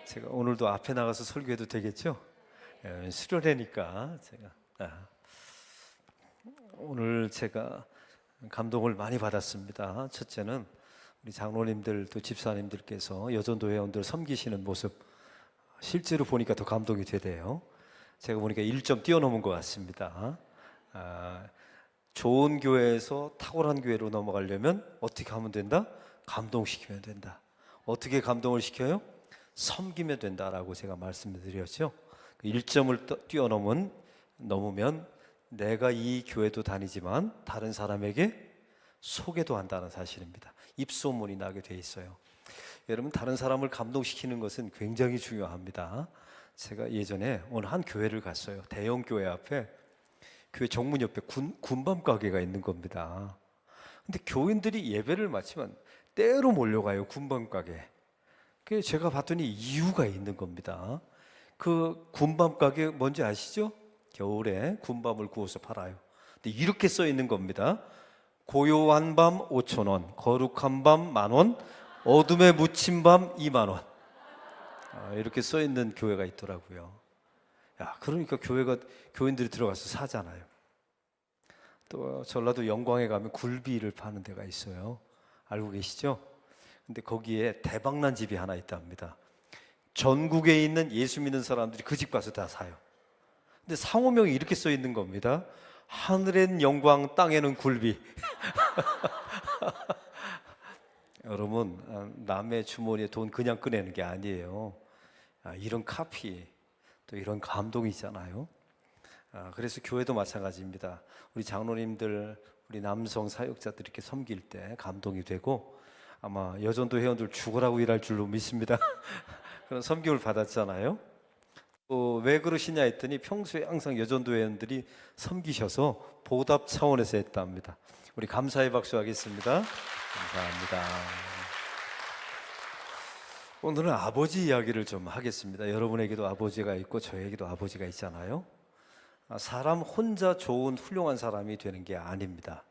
제가 오늘도 앞에 나가서 설교해도 되겠죠? 수련회니까 오늘 제가 감동을 많이 받았습니다. 첫째는 우리 장로님들 또 집사님들께서 여전도 회원들 섬기시는 모습 실제로 보니까 더 감동이 되대요. 제가 보니까 1점 뛰어넘은 것 같습니다. 좋은 교회에서 탁월한 교회로 넘어가려면 어떻게 하면 된다? 감동시키면 된다. 어떻게 감동을 시켜요? 섬기면 된다라고 제가 말씀을 드렸죠. 1점을 넘으면 내가 이 교회도 다니지만 다른 사람에게 소개도 한다는 사실입니다. 입소문이 나게 돼 있어요. 여러분, 다른 사람을 감동시키는 것은 굉장히 중요합니다. 제가 예전에 어느 한 교회를 갔어요. 대형 교회 앞에 교회 정문 옆에 군밤 가게가 있는 겁니다. 근데 교인들이 예배를 마치면 때로 몰려가요, 군밤 가게. 그래서 제가 봤더니 이유가 있는 겁니다. 그 군밤 가게 뭔지 아시죠? 겨울에 군밤을 구워서 팔아요. 근데 이렇게 써 있는 겁니다. 고요한 밤 5,000원, 거룩한 밤 10,000원, 어둠에 묻힌 밤 20,000원. 이렇게 써 있는 교회가 있더라고요. 그러니까 교인들이 들어가서 사잖아요. 또 전라도 영광에 가면 굴비를 파는 데가 있어요. 알고 계시죠? 근데 거기에 대박난 집이 하나 있답니다. 전국에 있는 예수 믿는 사람들이 그 집 가서 다 사요. 근데 상호명이 이렇게 써 있는 겁니다. 하늘엔 영광, 땅에는 굴비. 여러분, 남의 주머니에 돈 그냥 꺼내는 게 아니에요. 이런 카피, 또 이런 감동이 있잖아요. 그래서 교회도 마찬가지입니다. 우리 장로님들, 우리 남성 사역자들 이렇게 섬길 때 감동이 되고, 아마 여전도 회원들 죽으라고 일할 줄로 믿습니다. 그런 섬김을 받았잖아요. 왜 그러시냐 했더니 평소에 항상 여전도 회원들이 섬기셔서 보답 차원에서 했답니다. 우리 감사의 박수 하겠습니다. 감사합니다. 오늘은 아버지 이야기를 좀 하겠습니다. 여러분에게도 아버지가 있고 저에게도 아버지가 있잖아요. 사람 혼자 좋은 훌륭한 사람이 되는 게 아닙니다.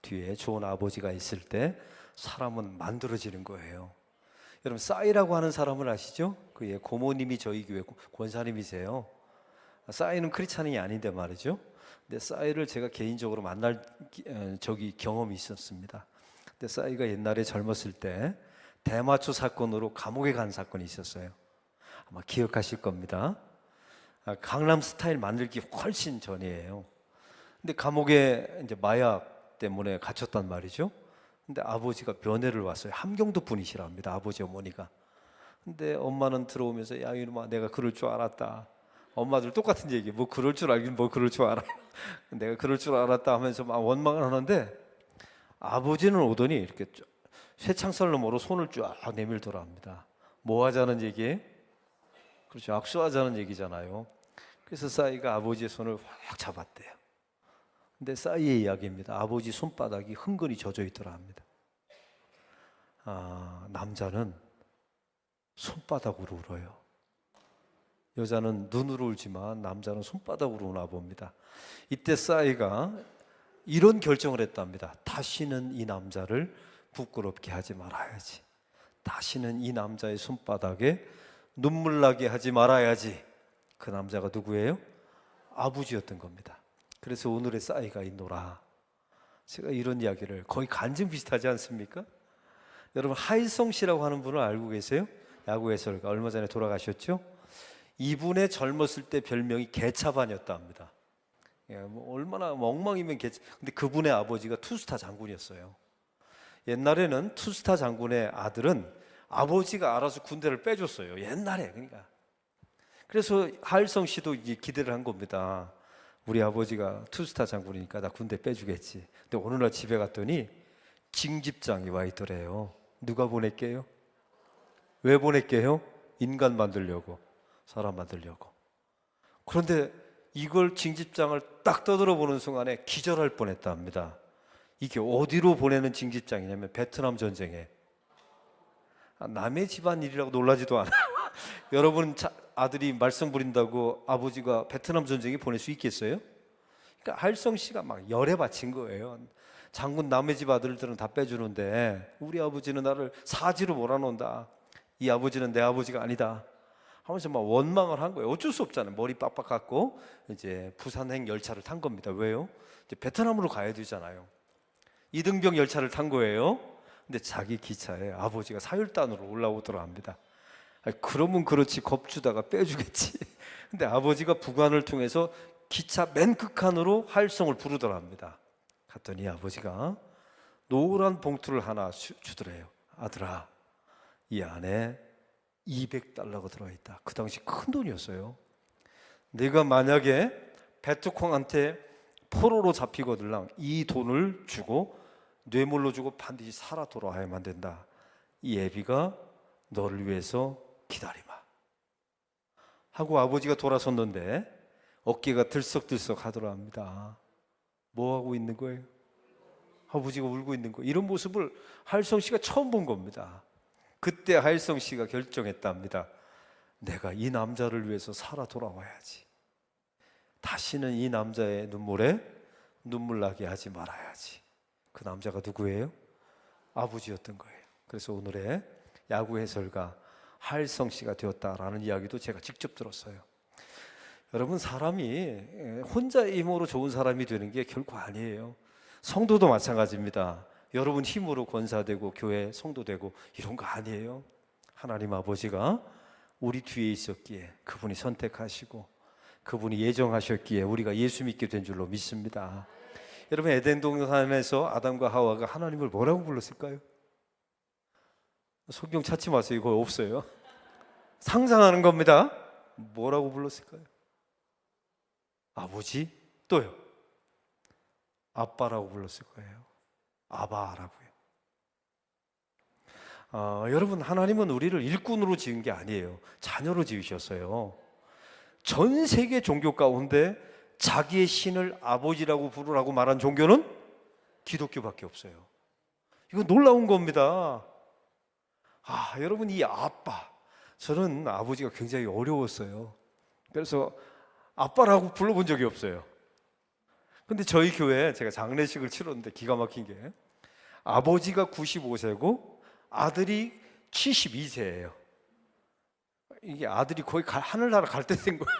뒤에 좋은 아버지가 있을 때 사람은 만들어지는 거예요. 여러분, 싸이라고 하는 사람을 아시죠? 그의 고모님이 저희 교회 권사님이세요. 싸이는 크리스찬이 아닌데 말이죠. 근데 싸이를 제가 개인적으로 만날 경험이 있었습니다. 근데 싸이가 옛날에 젊었을 때 대마초 사건으로 감옥에 간 사건이 있었어요. 아마 기억하실 겁니다. 강남 스타일 만들기 훨씬 전이에요. 근데 감옥에 이제 마약 때문에 갇혔단 말이죠. 근데 아버지가 면회를 왔어요. 함경도 분이시랍니다, 아버지 어머니가. 근데 엄마는 들어오면서 야 이놈아, 내가 그럴 줄 알았다. 엄마들 똑같은 얘기. 뭐 그럴 줄 알긴 뭐 그럴 줄 알아. 내가 그럴 줄 알았다 하면서 막 원망을 하는데, 아버지는 오더니 이렇게 쇠창살 너머로 손을 쫙 내밀더라 합니다. 뭐 하자는 얘기? 그렇죠, 악수하자는 얘기잖아요. 그래서 싸이가 아버지의 손을 확 잡았대요. 근데 싸이의 이야기입니다. 아버지 손바닥이 흥건히 젖어 있더라 합니다. 남자는 손바닥으로 울어요. 여자는 눈으로 울지만 남자는 손바닥으로 우나 봅니다. 이때 싸이가 이런 결정을 했답니다. 다시는 이 남자를 부끄럽게 하지 말아야지. 다시는 이 남자의 손바닥에 눈물 나게 하지 말아야지. 그 남자가 누구예요? 아버지였던 겁니다. 그래서 오늘의 싸이가 있노라. 제가 이런 이야기를, 거의 간증 비슷하지 않습니까? 여러분, 하일성 씨라고 하는 분을 알고 계세요? 야구 해설가, 얼마 전에 돌아가셨죠? 이분의 젊었을 때 별명이 개차반이었다 합니다. 얼마나 엉망이면 개차. 근데 그분의 아버지가 투스타 장군이었어요. 옛날에는 투스타 장군의 아들은 아버지가 알아서 군대를 빼줬어요. 옛날에. 그러니까. 그래서 하일성 씨도 이제 기대를 한 겁니다. 우리 아버지가 투스타 장군이니까 나 군대 빼주겠지. 근데 어느 날 집에 갔더니 징집장이 와 있더래요. 누가 보낼게요? 왜 보낼게요? 인간 만들려고, 사람 만들려고. 그런데 이걸 징집장을 딱 떠들어 보는 순간에 기절할 뻔했다 합니다. 이게 어디로 보내는 징집장이냐면 베트남 전쟁에. 남의 집안 일이라고 놀라지도 않아요. 여러분, 아들이 말썽 부린다고 아버지가 베트남 전쟁에 보낼 수 있겠어요? 그러니까 하일성 씨가 막 열에 바친 거예요. 장군 남의 집 아들들은 다 빼주는데 우리 아버지는 나를 사지로 몰아놓는다. 이 아버지는 내 아버지가 아니다. 하면서 막 원망을 한 거예요. 어쩔 수 없잖아요. 머리 빡빡 깎고 이제 부산행 열차를 탄 겁니다. 왜요? 이제 베트남으로 가야 되잖아요. 이등병 열차를 탄 거예요. 근데 자기 기차에 아버지가 사율단으로 올라오더라 합니다. 그러면 그렇지, 겁주다가 빼주겠지. 근데 아버지가 부관을 통해서 기차 맨 끝칸으로 할성을 부르더라 합니다. 갔더니 아버지가 노란 봉투를 하나 주더래요. 아들아, 이 안에 200달러가 들어있다. 그 당시 큰 돈이었어요. 내가 만약에 베트콩한테 포로로 잡히거들랑 이 돈을 주고 뇌물로 주고 반드시 살아 돌아와야만 된다. 이 애비가 너를 위해서 기다리마 하고 아버지가 돌아섰는데 어깨가 들썩들썩 하더라 합니다. 뭐 하고 있는 거예요? 아버지가 울고 있는 거예요. 이런 모습을 하일성 씨가 처음 본 겁니다. 그때 하일성 씨가 결정했답니다. 내가 이 남자를 위해서 살아 돌아와야지. 다시는 이 남자의 눈물에 눈물 나게 하지 말아야지. 그 남자가 누구예요? 아버지였던 거예요. 그래서 오늘의 야구 해설가 하일성 씨가 되었다라는 이야기도 제가 직접 들었어요. 여러분, 사람이 혼자의 힘으로 좋은 사람이 되는 게 결코 아니에요. 성도도 마찬가지입니다. 여러분 힘으로 권사되고 교회 성도되고 이런 거 아니에요. 하나님 아버지가 우리 뒤에 있었기에 그분이 선택하시고 그분이 예정하셨기에 우리가 예수 믿게 된 줄로 믿습니다. 여러분, 에덴 동산에서 아담과 하와가 하나님을 뭐라고 불렀을까요? 성경 찾지 마세요. 이거 없어요. 상상하는 겁니다. 뭐라고 불렀을까요? 아버지, 또요 아빠라고 불렀을 거예요. 아바라고요. 여러분, 하나님은 우리를 일꾼으로 지은 게 아니에요. 자녀로 지으셨어요. 전 세계 종교 가운데 자기의 신을 아버지라고 부르라고 말한 종교는 기독교밖에 없어요. 이거 놀라운 겁니다. 여러분, 이 아빠, 저는 아버지가 굉장히 어려웠어요. 그래서 아빠라고 불러본 적이 없어요. 근데 저희 교회에 제가 장례식을 치렀는데 기가 막힌 게 아버지가 95세고 아들이 72세예요. 이게 아들이 거의 하늘나라 갈 때 된 거예요.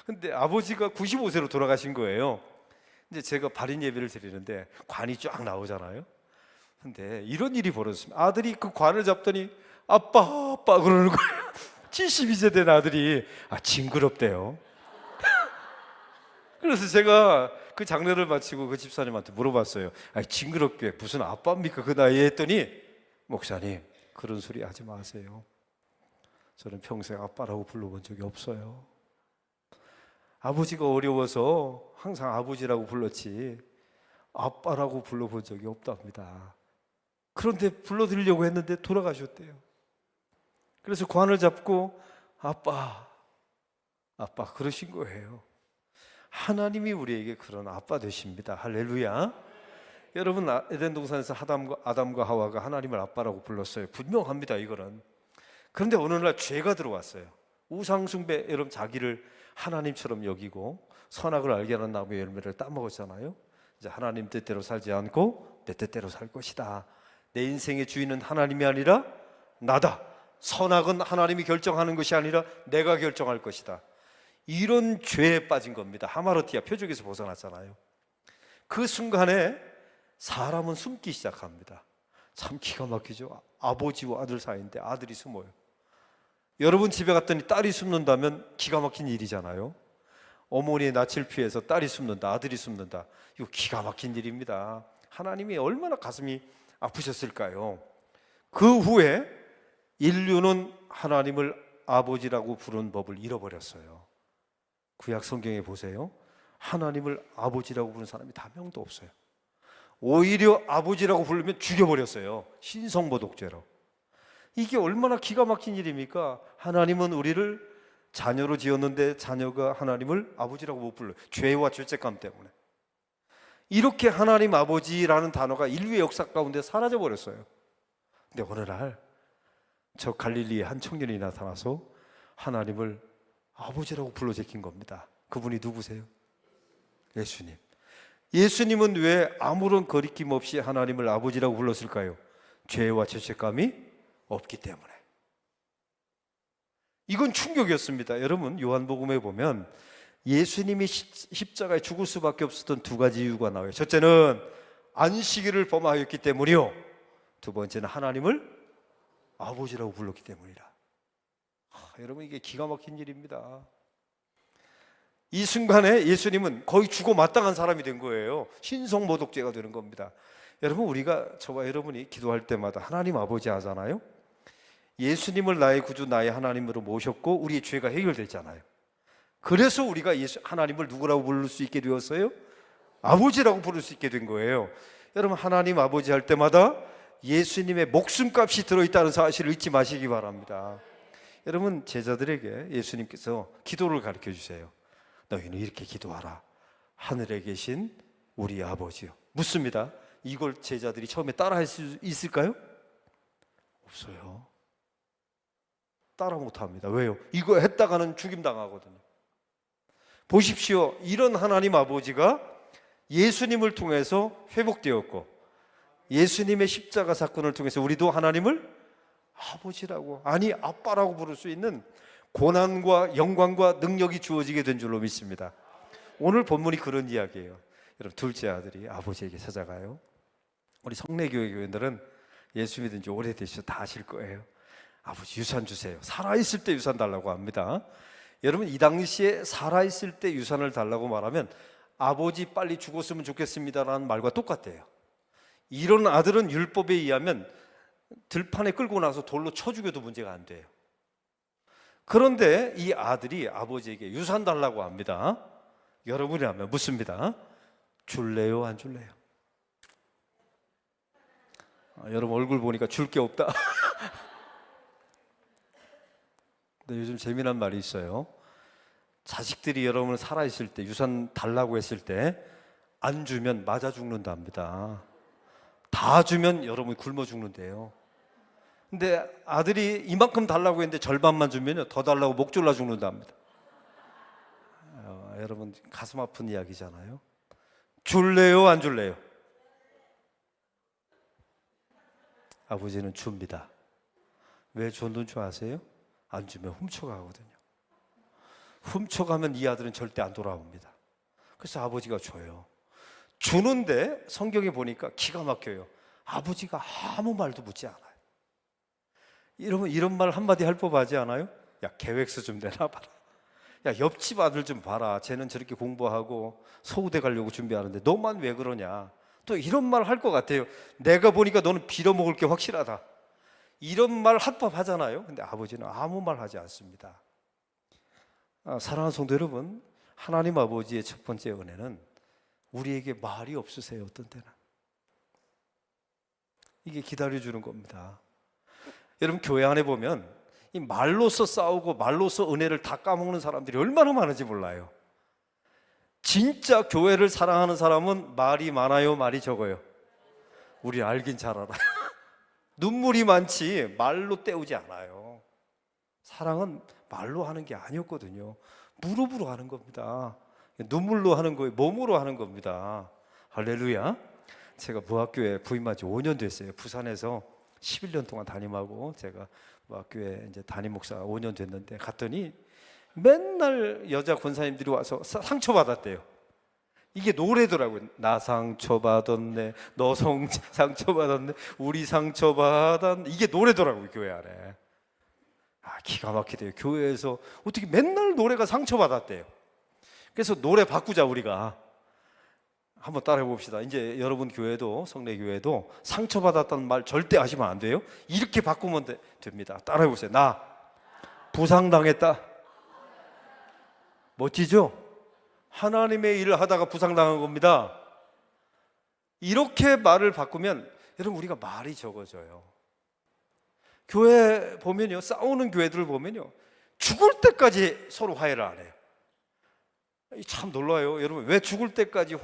근데 아버지가 95세로 돌아가신 거예요. 이제 제가 발인 예배를 드리는데 관이 쫙 나오잖아요. 근데 이런 일이 벌어졌습니다. 아들이 그 관을 잡더니 아빠 그러는 거예요. 72세 된 아들이 징그럽대요. 그래서 제가 그 장례를 마치고 그 집사님한테 물어봤어요. 징그럽게 무슨 아빠입니까 그 나이에 했더니, 목사님 그런 소리 하지 마세요. 저는 평생 아빠라고 불러본 적이 없어요. 아버지가 어려워서 항상 아버지라고 불렀지 아빠라고 불러본 적이 없답니다. 그런데 불러드리려고 했는데 돌아가셨대요. 그래서 관을 잡고 아빠 그러신 거예요. 하나님이 우리에게 그런 아빠 되십니다. 할렐루야. 여러분, 에덴 동산에서 아담과 하와가 하나님을 아빠라고 불렀어요. 분명합니다, 이거는. 그런데 어느 날 죄가 들어왔어요. 우상숭배, 여러분 자기를 하나님처럼 여기고 선악을 알게 하는 나무의 열매를 따먹었잖아요. 이제 하나님 뜻대로 살지 않고 내 뜻대로 살 것이다. 내 인생의 주인은 하나님이 아니라 나다. 선악은 하나님이 결정하는 것이 아니라 내가 결정할 것이다. 이런 죄에 빠진 겁니다. 하마르티아, 표적에서 벗어났잖아요. 그 순간에 사람은 숨기 시작합니다. 참 기가 막히죠. 아버지와 아들 사이인데 아들이 숨어요. 여러분 집에 갔더니 딸이 숨는다면 기가 막힌 일이잖아요. 어머니의 낯을 피해서 딸이 숨는다, 아들이 숨는다. 이거 기가 막힌 일입니다. 하나님이 얼마나 가슴이 아프셨을까요? 그 후에 인류는 하나님을 아버지라고 부른 법을 잃어버렸어요. 구약 성경에 보세요. 하나님을 아버지라고 부르는 사람이 단 명도 없어요. 오히려 아버지라고 부르면 죽여버렸어요. 신성모독죄로. 이게 얼마나 기가 막힌 일입니까? 하나님은 우리를 자녀로 지었는데 자녀가 하나님을 아버지라고 못 불러요. 죄와 죄책감 때문에. 이렇게 하나님 아버지라는 단어가 인류의 역사 가운데 사라져버렸어요. 근데 어느 날 저 갈릴리의 한 청년이 나타나서 하나님을 아버지라고 불러 제낀 겁니다. 그분이 누구세요? 예수님. 예수님은 왜 아무런 거리낌 없이 하나님을 아버지라고 불렀을까요? 죄와 죄책감이 없기 때문에. 이건 충격이었습니다. 여러분, 요한복음에 보면 예수님이 십자가에 죽을 수밖에 없었던 두 가지 이유가 나와요. 첫째는 안식일을 범하였기 때문이요, 두 번째는 하나님을 아버지라고 불렀기 때문이라. 여러분, 이게 기가 막힌 일입니다. 이 순간에 예수님은 거의 죽어 마땅한 사람이 된 거예요. 신성모독죄가 되는 겁니다. 여러분, 우리가, 저와 여러분이 기도할 때마다 하나님 아버지 하잖아요. 예수님을 나의 구주, 나의 하나님으로 모셨고 우리의 죄가 해결됐잖아요. 그래서 우리가 하나님을 누구라고 부를 수 있게 되었어요? 아버지라고 부를 수 있게 된 거예요. 여러분, 하나님 아버지 할 때마다 예수님의 목숨값이 들어있다는 사실을 잊지 마시기 바랍니다. 여러분, 제자들에게 예수님께서 기도를 가르쳐 주세요. 너희는 이렇게 기도하라. 하늘에 계신 우리 아버지요. 묻습니다. 이걸 제자들이 처음에 따라할 수 있을까요? 없어요. 따라 못합니다. 왜요? 이거 했다가는 죽임당하거든요. 보십시오. 이런 하나님 아버지가 예수님을 통해서 회복되었고, 예수님의 십자가 사건을 통해서 우리도 하나님을 아버지라고, 아니 아빠라고 부를 수 있는 고난과 영광과 능력이 주어지게 된 줄로 믿습니다. 오늘 본문이 그런 이야기예요. 여러분, 둘째 아들이 아버지에게 찾아가요. 우리 성례교회 교인들은 예수 믿은 지 오래되셔서 다 아실 거예요. 아버지, 유산 주세요. 살아있을 때 유산 달라고 합니다. 여러분, 이 당시에 살아있을 때 유산을 달라고 말하면 아버지 빨리 죽었으면 좋겠습니다라는 말과 똑같대요. 이런 아들은 율법에 의하면 들판에 끌고 나서 돌로 쳐 죽여도 문제가 안 돼요. 그런데 이 아들이 아버지에게 유산 달라고 합니다. 여러분이라면 묻습니다. 줄래요, 안 줄래요? 여러분 얼굴 보니까 줄 게 없다. 근데 요즘 재미난 말이 있어요. 자식들이 여러분을 살아있을 때 유산 달라고 했을 때 안 주면 맞아 죽는답니다. 다 주면 여러분이 굶어 죽는데요. 근데 아들이 이만큼 달라고 했는데 절반만 주면 더 달라고 목 졸라 죽는답니다. 여러분, 가슴 아픈 이야기잖아요. 줄래요, 안 줄래요? 아버지는 줍니다. 왜 줬는 줄 아세요? 안 주면 훔쳐가거든요. 훔쳐가면 이 아들은 절대 안 돌아옵니다. 그래서 아버지가 줘요. 주는데 성경에 보니까 기가 막혀요. 아버지가 아무 말도 묻지 않아요. 여러분, 이런 말 한마디 할 법하지 않아요? 야, 계획서 좀 내놔봐라. 야, 옆집 아들 좀 봐라. 쟤는 저렇게 공부하고 서울대 가려고 준비하는데 너만 왜 그러냐. 또 이런 말 할 것 같아요. 내가 보니까 너는 빌어먹을 게 확실하다. 이런 말 할 법하잖아요. 근데 아버지는 아무 말 하지 않습니다. 사랑하는 성도 여러분, 하나님 아버지의 첫 번째 은혜는 우리에게 말이 없으세요. 어떤 때는 이게 기다려주는 겁니다. 여러분, 교회 안에 보면 이 말로서 싸우고 말로서 은혜를 다 까먹는 사람들이 얼마나 많은지 몰라요. 진짜 교회를 사랑하는 사람은 말이 많아요, 말이 적어요? 우리 알긴 잘 알아요. 눈물이 많지 말로 때우지 않아요. 사랑은 말로 하는 게 아니었거든요. 무릎으로 하는 겁니다. 눈물로 하는 거예요. 몸으로 하는 겁니다. 할렐루야. 제가 무학교에 부임한 지 5년 됐어요. 부산에서 11년 동안 담임하고, 제가 무학교에 이제 담임 목사 5년 됐는데, 갔더니 맨날 여자 권사님들이 와서 상처받았대요. 이게 노래더라고요. 나 상처받았네, 너 상처받았네, 우리 상처받았네. 이게 노래더라고요, 교회 안에. 기가 막히대요. 교회에서 어떻게 맨날 노래가 상처받았대요. 그래서 노래 바꾸자, 우리가. 한번 따라해 봅시다. 이제 여러분 교회도, 성례교회도 상처받았다는 말 절대 하시면 안 돼요. 이렇게 바꾸면 됩니다. 따라해 보세요. 나 부상당했다. 멋지죠? 하나님의 일을 하다가 부상당한 겁니다. 이렇게 말을 바꾸면 여러분, 우리가 말이 적어져요. 교회 보면요, 싸우는 교회들을 보면요, 죽을 때까지 서로 화해를 안 해요. 참 놀라요. 여러분, 왜 죽을 때까지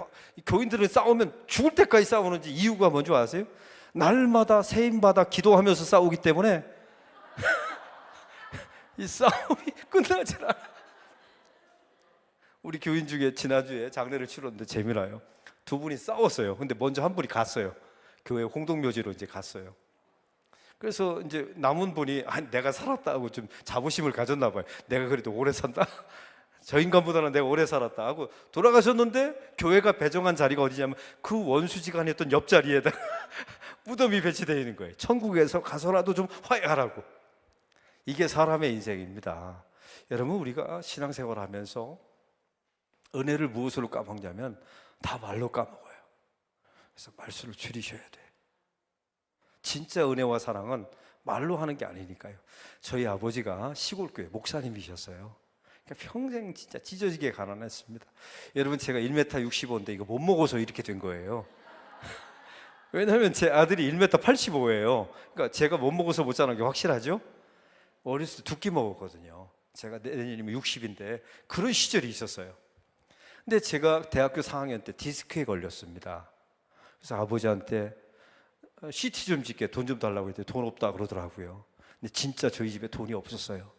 교인들은 싸우면 죽을 때까지 싸우는지 이유가 뭔지 아세요? 날마다 세임받아 기도하면서 싸우기 때문에 이 싸움이 끝나질 않아요. 우리 교인 중에 지난주에 장례를 치렀는데 재미나요. 두 분이 싸웠어요. 근데 먼저 한 분이 갔어요. 교회 공동묘지로 이제 갔어요. 그래서 이제 남은 분이 내가 살았다 하고 좀 자부심을 가졌나 봐요. 내가 그래도 오래 산다. 저 인간보다는 내가 오래 살았다 하고 돌아가셨는데 교회가 배정한 자리가 어디냐면 그 원수지간이었던 옆자리에다 무덤이 배치되어 있는 거예요. 천국에서 가서라도 좀 화해하라고. 이게 사람의 인생입니다. 여러분, 우리가 신앙생활 하면서 은혜를 무엇으로 까먹냐면 다 말로 까먹어요. 그래서 말수를 줄이셔야 돼요. 진짜 은혜와 사랑은 말로 하는 게 아니니까요. 저희 아버지가 시골교회 목사님이셨어요. 그러니까 평생 진짜 찢어지게 가난했습니다. 여러분, 제가 1m 65인데 이거 못 먹어서 이렇게 된 거예요. 왜냐하면 제 아들이 1m 85예요. 그러니까 제가 못 먹어서 못 자란 게 확실하죠? 어렸을 때 두 끼 먹었거든요. 제가 내년이면 60인데 그런 시절이 있었어요. 근데 제가 대학교 4학년 때 디스크에 걸렸습니다. 그래서 아버지한테 CT 좀 찍게 돈 좀 달라고 했더니 돈 없다 그러더라고요. 근데 진짜 저희 집에 돈이 없었어요.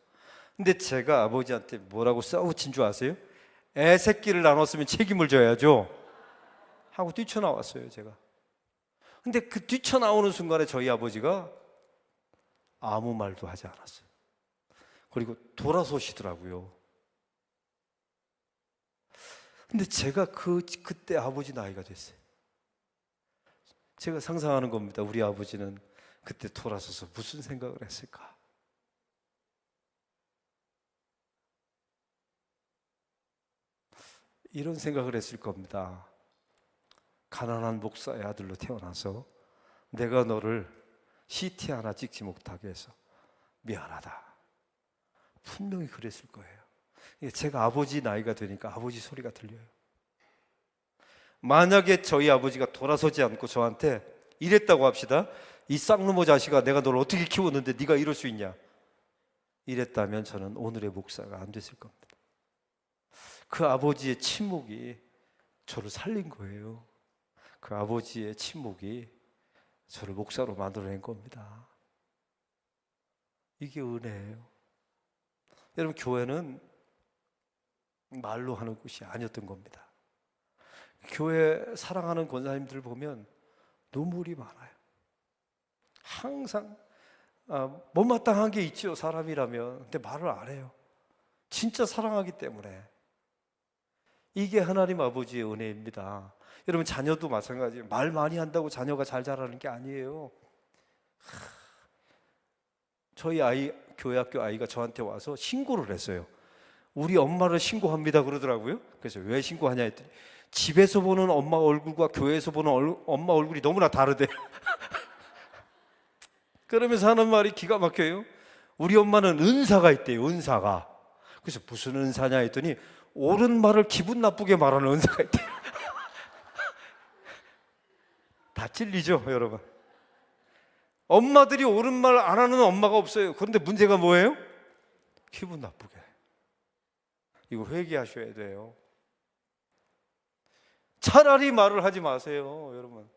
근데 제가 아버지한테 뭐라고 싸우친 줄 아세요? 애 새끼를 나눴으면 책임을 져야죠 하고 뛰쳐나왔어요, 제가. 근데 그 뛰쳐나오는 순간에 저희 아버지가 아무 말도 하지 않았어요. 그리고 돌아서시더라고요. 근데 제가 그때 아버지 나이가 됐어요. 제가 상상하는 겁니다. 우리 아버지는 그때 돌아서서 무슨 생각을 했을까? 이런 생각을 했을 겁니다. 가난한 목사의 아들로 태어나서 내가 너를 CT 하나 찍지 못하게 해서 미안하다. 분명히 그랬을 거예요. 제가 아버지 나이가 되니까 아버지 소리가 들려요. 만약에 저희 아버지가 돌아서지 않고 저한테 이랬다고 합시다. 이 쌍놈의 자식아, 내가 너를 어떻게 키웠는데 네가 이럴 수 있냐, 이랬다면 저는 오늘의 목사가 안 됐을 겁니다. 그 아버지의 침묵이 저를 살린 거예요. 그 아버지의 침묵이 저를 목사로 만들어낸 겁니다. 이게 은혜예요. 여러분, 교회는 말로 하는 곳이 아니었던 겁니다. 교회 사랑하는 권사님들 보면 눈물이 많아요. 항상 못마땅한 게 있죠, 사람이라면. 근데 말을 안 해요. 진짜 사랑하기 때문에. 이게 하나님 아버지의 은혜입니다. 여러분, 자녀도 마찬가지예요. 말 많이 한다고 자녀가 잘 자라는 게 아니에요. 저희 아이, 교회 학교 아이가 저한테 와서 신고를 했어요. 우리 엄마를 신고합니다 그러더라고요. 그래서 왜 신고하냐 했더니 집에서 보는 엄마 얼굴과 교회에서 보는 엄마 얼굴이 너무나 다르대요. 그러면서 하는 말이 기가 막혀요. 우리 엄마는 은사가 있대요, 은사가. 그래서 무슨 은사냐 했더니 옳은 말을 기분 나쁘게 말하는 은사가 있대요. 다 찔리죠, 여러분. 엄마들이 옳은 말 안 하는 엄마가 없어요. 그런데 문제가 뭐예요? 기분 나쁘게. 이거 회개하셔야 돼요. 차라리 말을 하지 마세요, 여러분.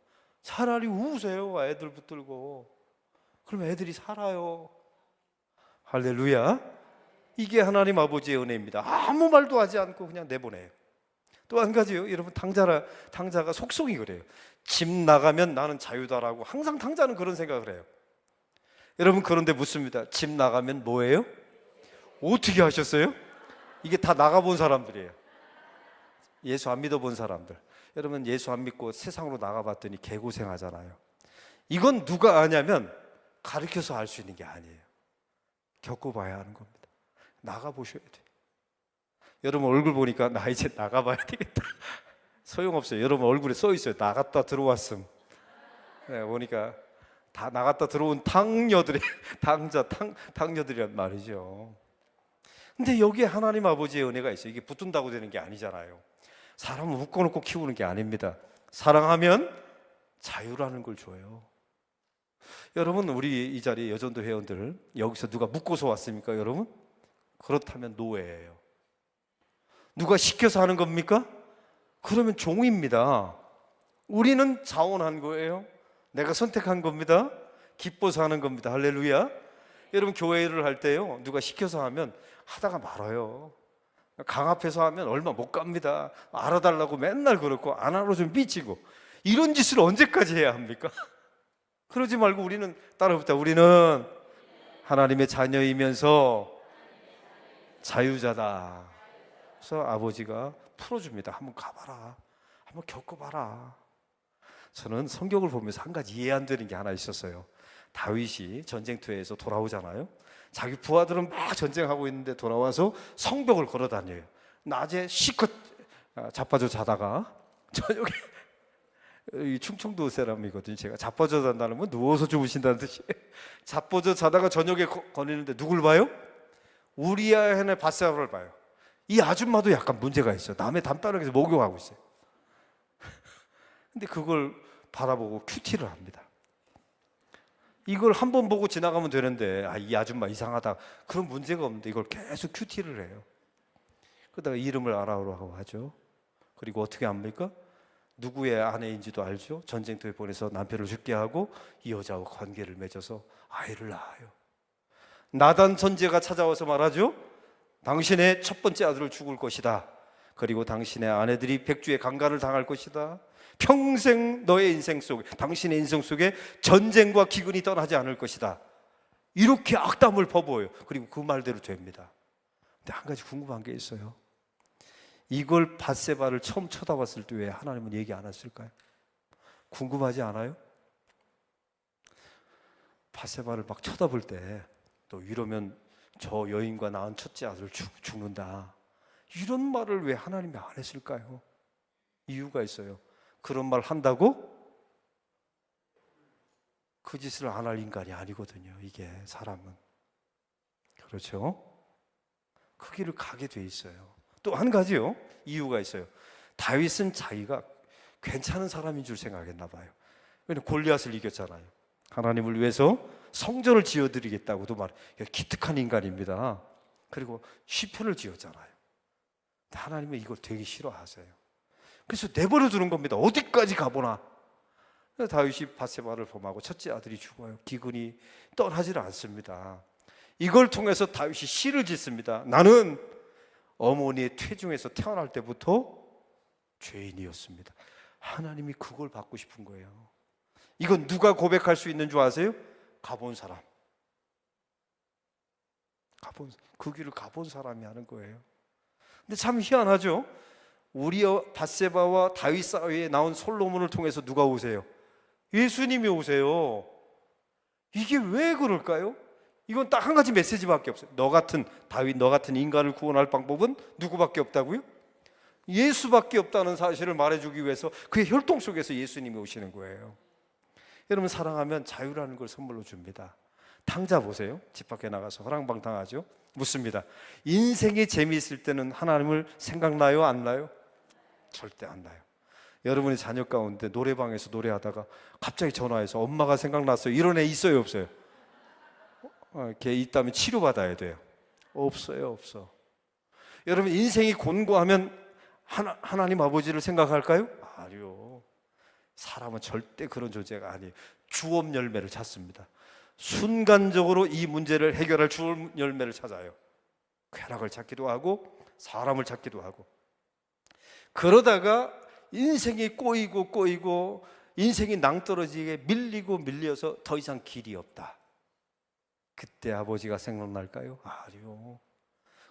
차라리 우세요, 애들 붙들고. 그럼 애들이 살아요. 할렐루야. 이게 하나님 아버지의 은혜입니다. 아무 말도 하지 않고 그냥 내보내요. 또 한 가지요, 여러분, 탕자가 속속이 그래요. 집 나가면 나는 자유다라고 항상 탕자는 그런 생각을 해요. 여러분, 그런데 묻습니다. 집 나가면 뭐예요? 어떻게 하셨어요? 이게 다 나가본 사람들이에요. 예수 안 믿어본 사람들. 여러분, 예수 안 믿고 세상으로 나가봤더니 개고생하잖아요. 이건 누가 아냐면 가르쳐서 알 수 있는 게 아니에요. 겪어봐야 하는 겁니다. 나가보셔야 돼요. 여러분 얼굴 보니까 나 이제 나가봐야 되겠다. 소용없어요. 여러분 얼굴에 써 있어요. 나갔다 들어왔음. 네, 보니까 다 나갔다 들어온 탕녀들이 탕녀들이란 말이죠. 근데 여기에 하나님 아버지의 은혜가 있어요. 이게 붙든다고 되는 게 아니잖아요. 사람을 묶어놓고 키우는 게 아닙니다. 사랑하면 자유라는 걸 줘요. 여러분, 우리 이 자리 여전도 회원들 여기서 누가 묶어서 왔습니까, 여러분? 그렇다면 노예예요. 누가 시켜서 하는 겁니까? 그러면 종입니다. 우리는 자원한 거예요. 내가 선택한 겁니다. 기뻐서 하는 겁니다. 할렐루야. 여러분, 교회를 할 때요, 누가 시켜서 하면 하다가 말아요. 강 앞에서 하면 얼마 못 갑니다. 알아달라고 맨날 그렇고 안 알아주면 삐치고. 이런 짓을 언제까지 해야 합니까? 그러지 말고 우리는 따라붙자. 우리는 하나님의 자녀이면서 자유자다. 그래서 아버지가 풀어줍니다. 한번 가봐라. 한번 겪어봐라. 저는 성경을 보면서 한 가지 이해 안 되는 게 하나 있었어요. 다윗이 전쟁터에서 돌아오잖아요. 자기 부하들은 막 전쟁하고 있는데 돌아와서 성벽을 걸어 다녀요. 낮에 시컷 자빠져 자다가 저녁에, 이 충청도 사람이거든요. 제가 자빠져 잔다는 건 누워서 주무신다는 뜻이에요. 자빠져 자다가 저녁에 거리는데 누굴 봐요? 우리아의 밧세바를 봐요. 이 아줌마도 약간 문제가 있어요. 남의 담벼락에서 목욕하고 있어요. 근데 그걸 바라보고 큐티를 합니다. 이걸 한 번 보고 지나가면 되는데, 이 아줌마 이상하다, 그런 문제가 없는데 이걸 계속 큐티를 해요. 그러다가 이름을 알아오라고 하죠. 그리고 어떻게 합니까? 누구의 아내인지도 알죠. 전쟁터에 보내서 남편을 죽게 하고 이 여자와 관계를 맺어서 아이를 낳아요. 나단 선지자가 찾아와서 말하죠. 당신의 첫 번째 아들을 죽을 것이다. 그리고 당신의 아내들이 백주의 강간을 당할 것이다. 평생 너의 인생 속에, 당신의 인생 속에 전쟁과 기근이 떠나지 않을 것이다. 이렇게 악담을 퍼부어요. 그리고 그 말대로 됩니다. 근데 한 가지 궁금한 게 있어요. 이걸 밧세바를 처음 쳐다봤을 때 왜 하나님은 얘기 안 했을까요? 궁금하지 않아요? 밧세바를 막 쳐다볼 때 또 이러면 저 여인과 낳은 첫째 아들 죽는다, 이런 말을 왜 하나님이 안 했을까요? 이유가 있어요. 그런 말 한다고 그 짓을 안 할 인간이 아니거든요. 이게 사람은. 그렇죠? 그 길을 가게 돼 있어요. 또 한 가지요, 이유가 있어요. 다윗은 자기가 괜찮은 사람인 줄 생각했나 봐요. 왜냐면 골리앗을 이겼잖아요. 하나님을 위해서 성전을 지어드리겠다고도 말해요. 기특한 인간입니다. 그리고 시편을 지었잖아요. 하나님은 이걸 되게 싫어하세요. 그래서 내버려 두는 겁니다. 어디까지 가보나. 다윗이 밧세바를 범하고 첫째 아들이 죽어요. 기근이 떠나질 않습니다. 이걸 통해서 다윗이 시를 짓습니다. 나는 어머니의 태중에서 태어날 때부터 죄인이었습니다. 하나님이 그걸 받고 싶은 거예요. 이건 누가 고백할 수 있는 줄 아세요? 가본 사람. 그 길을 가본 사람이 하는 거예요. 근데 참 희한하죠? 우리와 밧세바와 다윗 사이에 나온 솔로몬을 통해서 누가 오세요? 예수님이 오세요. 이게 왜 그럴까요? 이건 딱 한 가지 메시지밖에 없어요. 너 같은 다윗, 너 같은 인간을 구원할 방법은 누구밖에 없다고요? 예수밖에 없다는 사실을 말해주기 위해서 그의 혈통 속에서 예수님이 오시는 거예요. 여러분, 사랑하면 자유라는 걸 선물로 줍니다. 탕자 보세요. 집 밖에 나가서 허랑방탕하죠. 묻습니다. 인생이 재미있을 때는 하나님을 생각나요? 안 나요? 절대 안 나요. 여러분의 자녀 가운데 노래방에서 노래하다가 갑자기 전화해서 엄마가 생각났어요, 이런 애 있어요, 없어요? 걔 있다면 치료받아야 돼요. 없어요, 없어. 여러분, 인생이 곤고하면 하나님 아버지를 생각할까요? 아니요. 사람은 절대 그런 존재가 아니에요. 주업 열매를 찾습니다. 순간적으로 이 문제를 해결할 주업 열매를 찾아요. 쾌락을 찾기도 하고 사람을 찾기도 하고. 그러다가 인생이 꼬이고 인생이 낭떠러지게 밀려서 더 이상 길이 없다. 그때 아버지가 생각날까요? 아니요.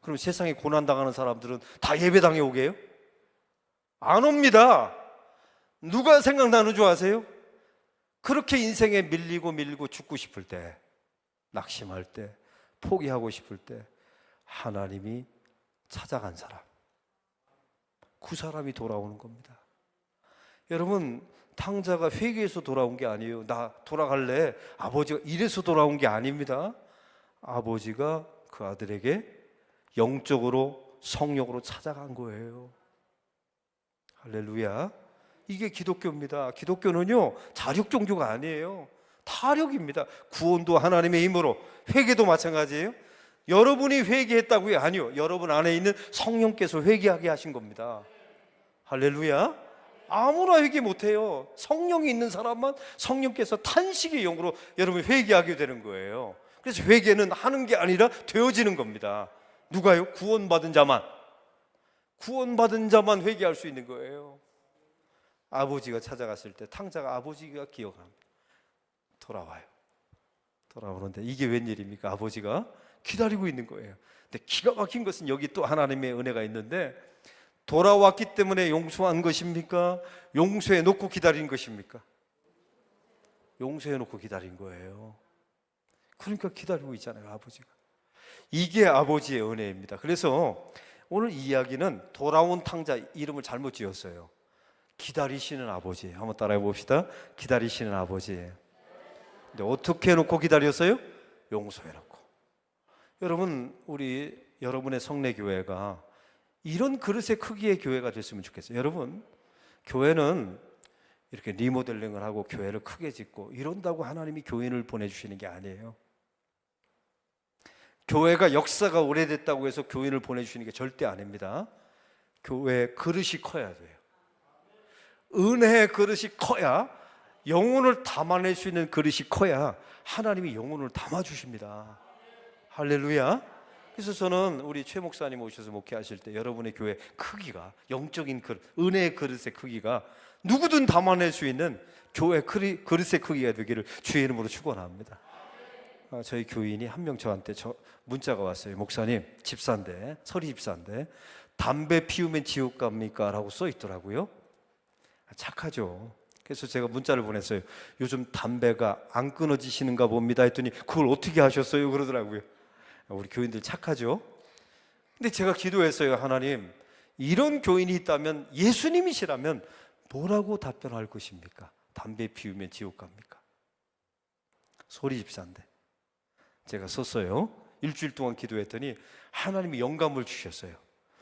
그럼 세상에 고난당하는 사람들은 다 예배당에 오게요? 안 옵니다. 누가 생각나는 줄 아세요? 그렇게 인생에 밀리고 죽고 싶을 때, 낙심할 때, 포기하고 싶을 때 하나님이 찾아간 사람, 그 사람이 돌아오는 겁니다. 여러분, 탕자가 회개해서 돌아온 게 아니에요. 나 돌아갈래, 아버지가 이래서 돌아온 게 아닙니다. 아버지가 그 아들에게 영적으로, 성령으로 찾아간 거예요. 할렐루야. 이게 기독교입니다. 기독교는요, 자력 종교가 아니에요. 타력입니다. 구원도 하나님의 힘으로, 회개도 마찬가지예요. 여러분이 회개했다고요? 아니요. 여러분 안에 있는 성령께서 회개하게 하신 겁니다. 할렐루야. 아무나 회개 못해요. 성령이 있는 사람만 성령께서 탄식의 영으로 여러분이 회개하게 되는 거예요. 그래서 회개는 하는 게 아니라 되어지는 겁니다. 누가요? 구원받은 자만 회개할 수 있는 거예요. 아버지가 찾아갔을 때 탕자가 아버지가 기억합니다. 돌아오는데 이게 웬일입니까? 아버지가 기다리고 있는 거예요. 근데 기가 막힌 것은 여기 또 하나님의 은혜가 있는데, 돌아왔기 때문에 용서한 것입니까? 용서해 놓고 기다린 것입니까? 용서해 놓고 기다린 거예요. 그러니까 기다리고 있잖아요, 아버지가. 이게 아버지의 은혜입니다. 그래서 오늘 이 이야기는 돌아온 탕자, 이름을 잘못 지었어요. 기다리시는 아버지. 한번 따라해 봅시다. 기다리시는 아버지. 근데 어떻게 해놓고 기다렸어요? 용서해놓고. 여러분, 여러분의 성례교회가 이런 그릇의 크기의 교회가 됐으면 좋겠어요. 여러분, 교회는 이렇게 리모델링을 하고 교회를 크게 짓고 이런다고 하나님이 교인을 보내주시는 게 아니에요. 교회가 역사가 오래됐다고 해서 교인을 보내주시는 게 절대 아닙니다. 교회의 그릇이 커야 돼요. 은혜의 그릇이 커야, 영혼을 담아낼 수 있는 그릇이 커야 하나님이 영혼을 담아주십니다. 할렐루야. 그래서 저는 우리 최 목사님 오셔서 목회하실 때 여러분의 교회 크기가, 영적인 그릇, 은혜의 그릇의 크기가 누구든 담아낼 수 있는 교회 그릇의 크기가 되기를 주의 이름으로 축원합니다. 저희 교인이 한 명 저한테 문자가 왔어요. 목사님, 집사인데, 서리 집사인데 담배 피우면 지옥 갑니까? 라고 써 있더라고요. 착하죠. 그래서 제가 문자를 보냈어요. 요즘 담배가 안 끊어지시는가 봅니다 했더니 그걸 어떻게 하셨어요? 그러더라고요. 우리 교인들 착하죠. 근데 제가 기도했어요. 하나님, 이런 교인이 있다면, 예수님이시라면 뭐라고 답변할 것입니까? 담배 피우면 지옥 갑니까? 소리 집사인데 제가 썼어요. 일주일 동안 기도했더니 하나님이 영감을 주셨어요.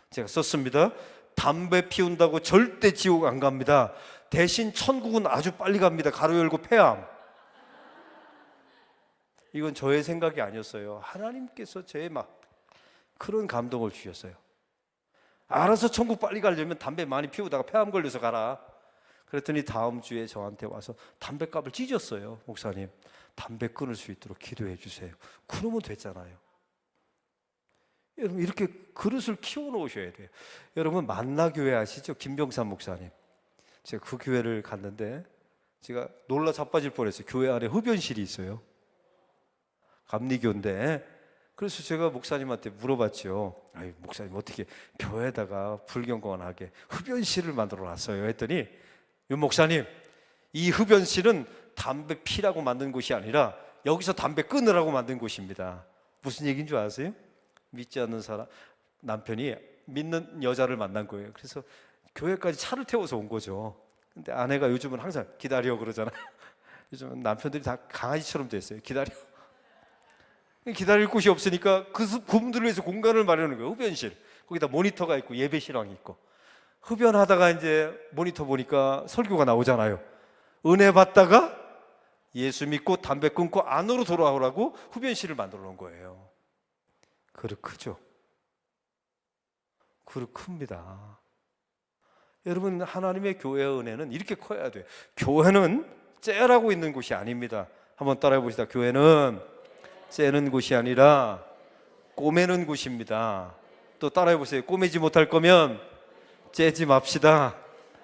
제가 썼습니다. 담배 피운다고 절대 지옥 안 갑니다. 대신 천국은 아주 빨리 갑니다. 가로 열고 폐암. 이건 저의 생각이 아니었어요. 하나님께서 저의 그런 감동을 주셨어요. 알아서 천국 빨리 가려면 담배 많이 피우다가 폐암 걸려서 가라. 그랬더니 다음 주에 저한테 와서 담배값을 찢었어요. 목사님, 담배 끊을 수 있도록 기도해 주세요. 그러면 됐잖아요. 여러분, 이렇게 그릇을 키워놓으셔야 돼요. 여러분, 만나교회 아시죠? 김병삼 목사님. 제가 그 교회를 갔는데 제가 놀라 자빠질 뻔했어요. 교회 안에 흡연실이 있어요. 감리교인데. 그래서 제가 목사님한테 물어봤죠. 아니, 목사님, 어떻게 교회에다가 불경건하게 흡연실을 만들어 놨어요? 했더니, 윤 목사님, 이 흡연실은 담배 피라고 만든 곳이 아니라 여기서 담배 끊으라고 만든 곳입니다. 무슨 얘기인 줄 아세요? 믿지 않는 사람, 남편이 믿는 여자를 만난 거예요. 그래서 교회까지 차를 태워서 온 거죠. 근데 아내가 요즘은 항상 기다려 그러잖아요. 요즘은 남편들이 다 강아지처럼 됐어요. 기다릴 곳이 없으니까 그분들을 위해서 공간을 마련하는 거예요. 흡연실. 거기다 모니터가 있고 예배실황이 있고. 흡연하다가 이제 모니터 보니까 설교가 나오잖아요. 은혜 받다가 예수 믿고 담배 끊고 안으로 돌아오라고 흡연실을 만들어 놓은 거예요. 그릇 크죠? 그릇 큽니다. 여러분, 하나님의 교회의 은혜는 이렇게 커야 돼요. 교회는 째라고 있는 곳이 아닙니다. 한번 따라해 봅시다. 교회는 째는 곳이 아니라 꼬매는 곳입니다. 또 따라해 보세요. 꼬매지 못할 거면 째지 맙시다.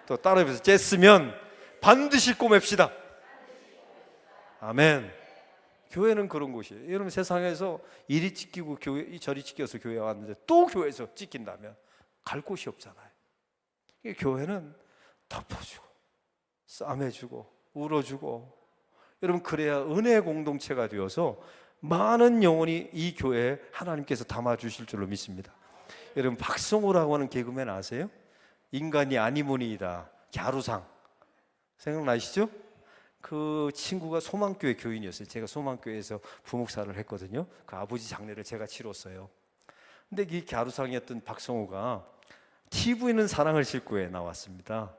또 따라해 보세요. 째으면 반드시 꼬맵시다. 아멘. 교회는 그런 곳이에요. 여러분, 세상에서 이리 찢기고 저리 찢겨서 교회에 왔는데 또 교회에서 찢긴다면 갈 곳이 없잖아요. 교회는 덮어주고 싸매주고 울어주고, 여러분, 그래야 은혜의 공동체가 되어서 많은 영혼이 이 교회에 하나님께서 담아주실 줄로 믿습니다. 여러분, 박성호라고 하는 개그맨 아세요? 인간이 아니모니이다, 갸루상 생각나시죠? 그 친구가 소망교회 교인이었어요. 제가 소망교회에서 부목사를 했거든요. 그 아버지 장례를 제가 치렀어요. 근데 이 갸루상이었던 박성호가 TV는 사랑을 싣고에 나왔습니다.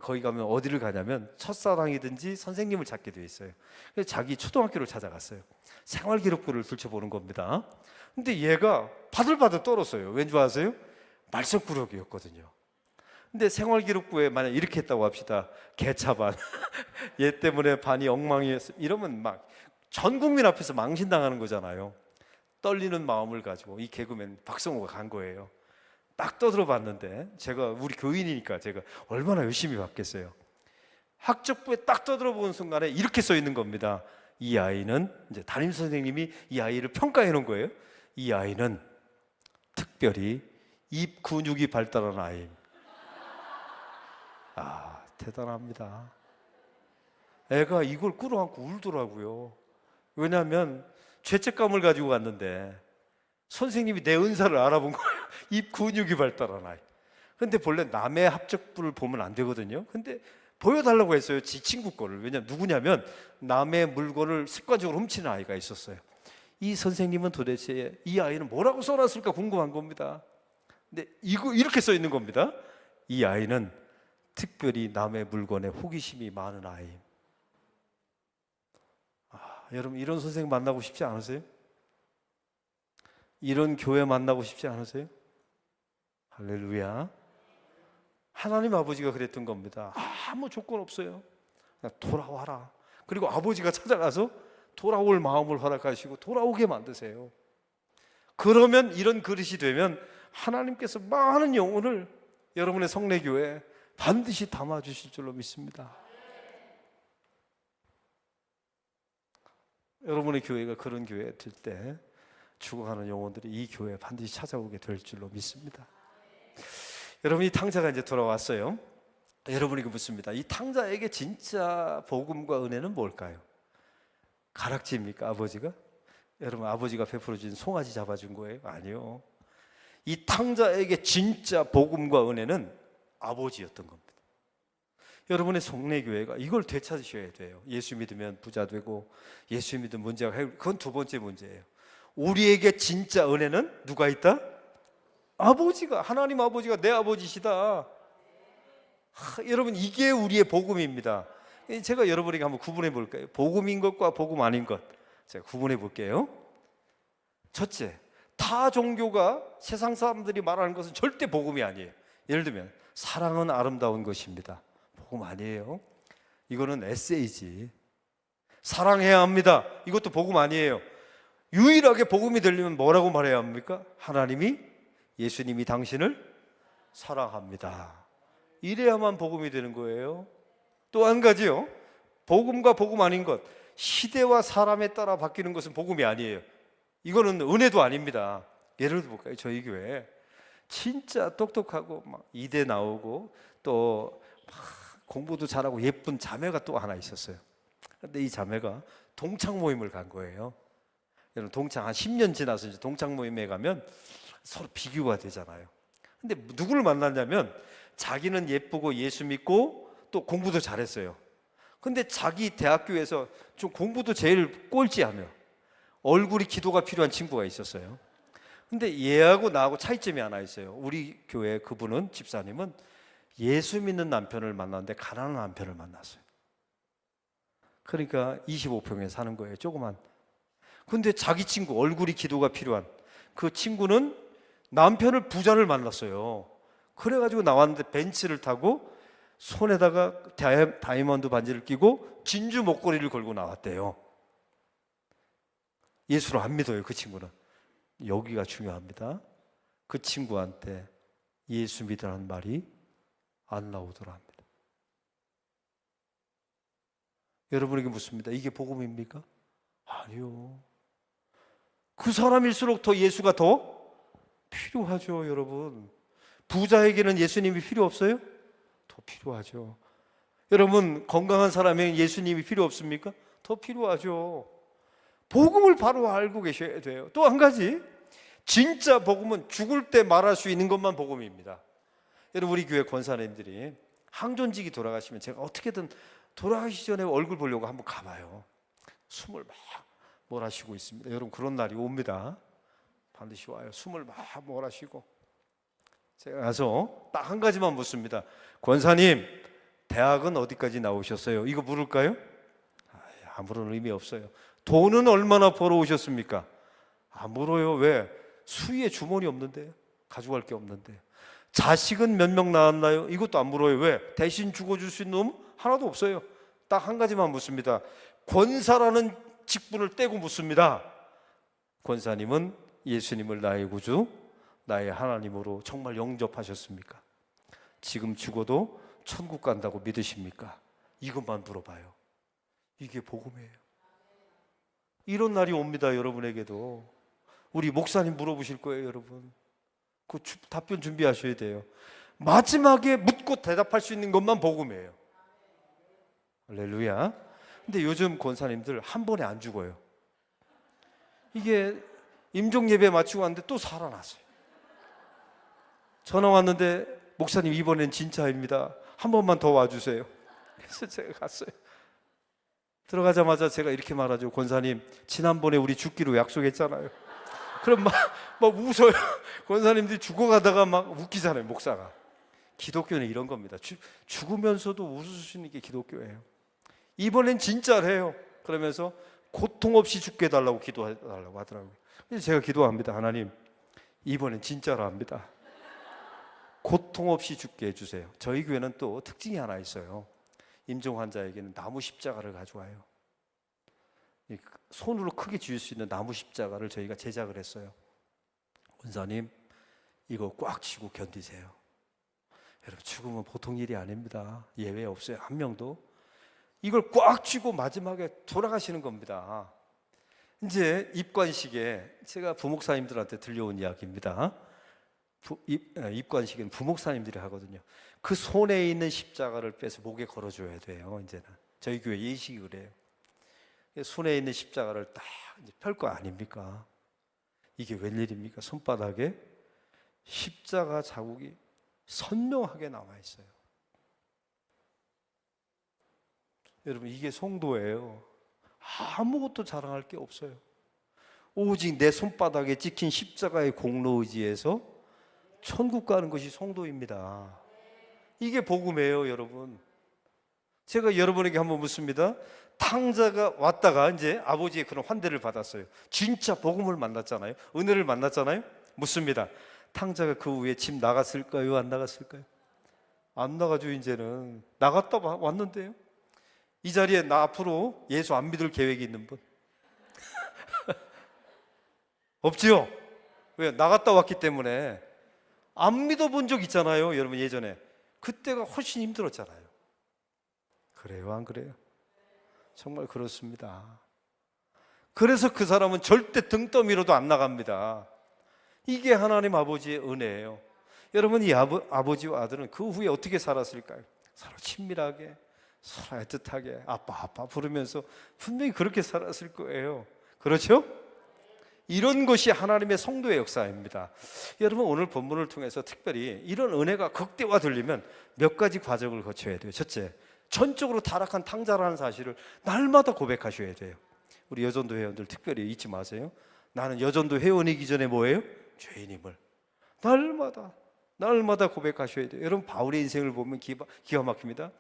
거기 가면 어디를 가냐면 첫사랑이든지 선생님을 찾게 돼 있어요. 그래서 자기 초등학교를 찾아갔어요. 생활기록부를 들춰보는 겁니다. 근데 얘가 바들바들 떨었어요. 왠 줄 아세요? 말썽꾸러기였거든요. 근데 생활기록부에 만약 이렇게 했다고 합시다. 개차반. 얘 때문에 반이 엉망이었어. 이러면 막 전 국민 앞에서 망신당하는 거잖아요. 떨리는 마음을 가지고 이 개그맨 박성호가 간 거예요. 딱 떠들어 봤는데, 제가 우리 교인이니까 제가 얼마나 열심히 봤겠어요. 학적부에 딱 떠들어 보는 순간에 이렇게 써 있는 겁니다. 이 아이는 이제 담임 선생님이 이 아이를 평가해 놓은 거예요. 이 아이는 특별히 입 근육이 발달한 아이. 아, 대단합니다. 애가 이걸 끌어안고 울더라고요. 왜냐하면 죄책감을 가지고 갔는데 선생님이 내 은사를 알아본 거예요. 입 근육이 발달한 아이. 근데 본래 남의 합작부를 보면 안 되거든요. 근데 보여달라고 했어요. 지 친구 거를. 왜냐면 누구냐면 남의 물건을 습관적으로 훔치는 아이가 있었어요. 이 선생님은 도대체 이 아이는 뭐라고 써놨을까 궁금한 겁니다. 근데 이거 이렇게 써 있는 겁니다. 이 아이는 특별히 남의 물건에 호기심이 많은 아이. 여러분 이런 선생님 만나고 싶지 않으세요? 이런 교회 만나고 싶지 않으세요? 할렐루야. 하나님 아버지가 그랬던 겁니다. 아무 조건 없어요. 그냥 돌아와라. 그리고 아버지가 찾아가서 돌아올 마음을 허락하시고 돌아오게 만드세요. 그러면 이런 그릇이 되면 하나님께서 많은 영혼을 여러분의 성례교회에 반드시 담아주실 줄로 믿습니다. 여러분의 교회가 그런 교회가 될 때 죽어가는 영혼들이 이 교회에 반드시 찾아오게 될 줄로 믿습니다. 여러분 이 탕자가 이제 돌아왔어요. 여러분에게 묻습니다. 이 탕자에게 진짜 복음과 은혜는 뭘까요? 가락지입니까? 아버지가? 여러분 아버지가 베풀어준 송아지 잡아준 거예요? 아니요. 이 탕자에게 진짜 복음과 은혜는 아버지였던 겁니다. 여러분의 성례교회가 이걸 되찾으셔야 돼요. 예수 믿으면 부자 되고 예수 믿으면 문제가 해결. 그건 두 번째 문제예요. 우리에게 진짜 은혜는 누가 있다? 아버지가, 하나님 아버지가 내 아버지시다. 여러분 이게 우리의 복음입니다. 제가 여러분에게 한번 구분해 볼까요? 복음인 것과 복음 아닌 것 제가 구분해 볼게요. 첫째, 타 종교가 세상 사람들이 말하는 것은 절대 복음이 아니에요. 예를 들면 사랑은 아름다운 것입니다. 복음 아니에요. 이거는 에세이지. 사랑해야 합니다. 이것도 복음 아니에요. 유일하게 복음이 되려면 뭐라고 말해야 합니까? 하나님이, 예수님이 당신을 사랑합니다. 이래야만 복음이 되는 거예요. 또 한 가지요. 복음과 복음 아닌 것, 시대와 사람에 따라 바뀌는 것은 복음이 아니에요. 이거는 은혜도 아닙니다. 예를 들어 볼까요? 저희 교회 진짜 똑똑하고 막 이대 나오고 또 공부도 잘하고 예쁜 자매가 또 하나 있었어요. 근데 이 자매가 동창 모임을 간 거예요. 여러분 동창 한 10년 지나서 이제 동창 모임에 가면 서로 비교가 되잖아요. 근데 누구를 만났냐면 자기는 예쁘고 예수 믿고 또 공부도 잘했어요. 근데 자기 대학교에서 좀 공부도 제일 꼴찌하며 얼굴이 기도가 필요한 친구가 있었어요. 근데 얘하고 나하고 차이점이 하나 있어요. 우리 교회 그분은, 집사님은 예수 믿는 남편을 만났는데 가난한 남편을 만났어요. 그러니까 25평에 사는 거예요. 조그만. 근데 자기 친구, 얼굴이 기도가 필요한 그 친구는 남편을 부자를 만났어요. 그래가지고 나왔는데 벤츠를 타고 손에다가 다이아몬드 반지를 끼고 진주 목걸이를 걸고 나왔대요. 예수를 안 믿어요. 그 친구는. 여기가 중요합니다. 그 친구한테 예수 믿으라는 말이 안 나오더라 합니다. 여러분에게 묻습니다. 이게 복음입니까? 아니요. 그 사람일수록 더 예수가 더 필요하죠. 여러분 부자에게는 예수님이 필요 없어요? 더 필요하죠. 여러분 건강한 사람에게 예수님이 필요 없습니까? 더 필요하죠. 복음을 바로 알고 계셔야 돼요. 또 한 가지, 진짜 복음은 죽을 때 말할 수 있는 것만 복음입니다. 여러분 우리 교회 권사님들이 항존직이 돌아가시면 제가 어떻게든 돌아가시기 전에 얼굴 보려고 한번 가봐요. 숨을 막 몰아쉬고 있습니다. 여러분 그런 날이 옵니다. 반드시 와요. 숨을 막 몰아쉬고 제가 가서 딱 한 가지만 묻습니다. 권사님 대학은 어디까지 나오셨어요? 이거 물을까요? 아무런 의미 없어요. 돈은 얼마나 벌어오셨습니까? 안 물어요. 왜? 수위에 주머니 없는데요. 가져갈 게 없는데. 자식은 몇 명 낳았나요? 이것도 안 물어요. 왜? 대신 죽어줄 수 있는 놈 하나도 없어요. 딱 한 가지만 묻습니다. 권사라는 직분을 떼고 묻습니다. 권사님은 예수님을 나의 구주, 나의 하나님으로 정말 영접하셨습니까? 지금 죽어도 천국 간다고 믿으십니까? 이것만 물어봐요. 이게 복음이에요. 이런 날이 옵니다. 여러분에게도. 우리 목사님 물어보실 거예요, 여러분. 그 답변 준비하셔야 돼요. 마지막에 묻고 대답할 수 있는 것만 복음이에요. 할렐루야. 근데 요즘 권사님들 한 번에 안 죽어요. 이게 임종 예배 마치고 왔는데 또 살아났어요. 전화 왔는데 목사님 이번엔 진짜입니다. 한 번만 더 와주세요. 그래서 제가 갔어요. 들어가자마자 제가 이렇게 말하죠. 권사님, 지난번에 우리 죽기로 약속했잖아요. 그럼 막 웃어요. 권사님들이 죽어가다가 막 웃기잖아요, 목사가. 기독교는 이런 겁니다. 죽으면서도 웃을 수 있는 게 기독교예요. 이번엔 진짜래요. 그러면서 고통 없이 죽게 해달라고 기도해달라고 하더라고요. 그래서 제가 기도합니다. 하나님, 이번엔 진짜로 합니다. 고통 없이 죽게 해주세요. 저희 교회는 또 특징이 하나 있어요. 임종 환자에게는 나무 십자가를 가져와요. 손으로 크게 쥐을 수 있는 나무 십자가를 저희가 제작을 했어요. 권사님, 이거 꽉 쥐고 견디세요. 여러분, 죽음은 보통 일이 아닙니다. 예외 없어요. 한 명도. 이걸 꽉 쥐고 마지막에 돌아가시는 겁니다. 이제 입관식에, 제가 부목사님들한테 들려온 이야기입니다. 입관식은 부목사님들이 하거든요. 그 손에 있는 십자가를 빼서 목에 걸어줘야 돼요. 이제는 저희 교회 예식이 그래요. 손에 있는 십자가를 딱 펼 거 아닙니까? 이게 웬일입니까? 손바닥에 십자가 자국이 선명하게 남아 있어요. 여러분, 이게 성도예요. 아무것도 자랑할 게 없어요. 오직 내 손바닥에 찍힌 십자가의 공로 의지에서 천국 가는 것이 성도입니다. 이게 복음이에요, 여러분. 제가 여러분에게 한번 묻습니다. 탕자가 왔다가 이제 아버지의 그런 환대를 받았어요. 진짜 복음을 만났잖아요. 은혜를 만났잖아요. 묻습니다. 탕자가 그 후에 집 나갔을까요? 안 나갔을까요? 안 나가죠. 이제는 나갔다 왔는데요. 이 자리에 나 앞으로 예수 안 믿을 계획이 있는 분 없지요? 왜? 나갔다 왔기 때문에. 안 믿어본 적 있잖아요, 여러분. 예전에 그때가 훨씬 힘들었잖아요. 그래요, 안 그래요? 정말 그렇습니다. 그래서 그 사람은 절대 등 떠밀어도 안 나갑니다. 이게 하나님 아버지의 은혜예요. 여러분, 이 아버지와 아들은 그 후에 어떻게 살았을까요? 서로 친밀하게, 서로 애틋하게 아빠 부르면서 분명히 그렇게 살았을 거예요. 그렇죠? 이런 것이 하나님의 성도의 역사입니다. 여러분, 오늘 본문을 통해서 특별히 이런 은혜가 극대화되려면 몇 가지 과정을 거쳐야 돼요. 첫째, 전적으로 타락한 탕자라는 사실을 날마다 고백하셔야 돼요. 우리 여전도 회원들 특별히 잊지 마세요. 나는 여전도 회원이기 전에 뭐예요? 죄인임을 날마다 고백하셔야 돼요. 여러분, 바울의 인생을 보면 기가 막힙니다.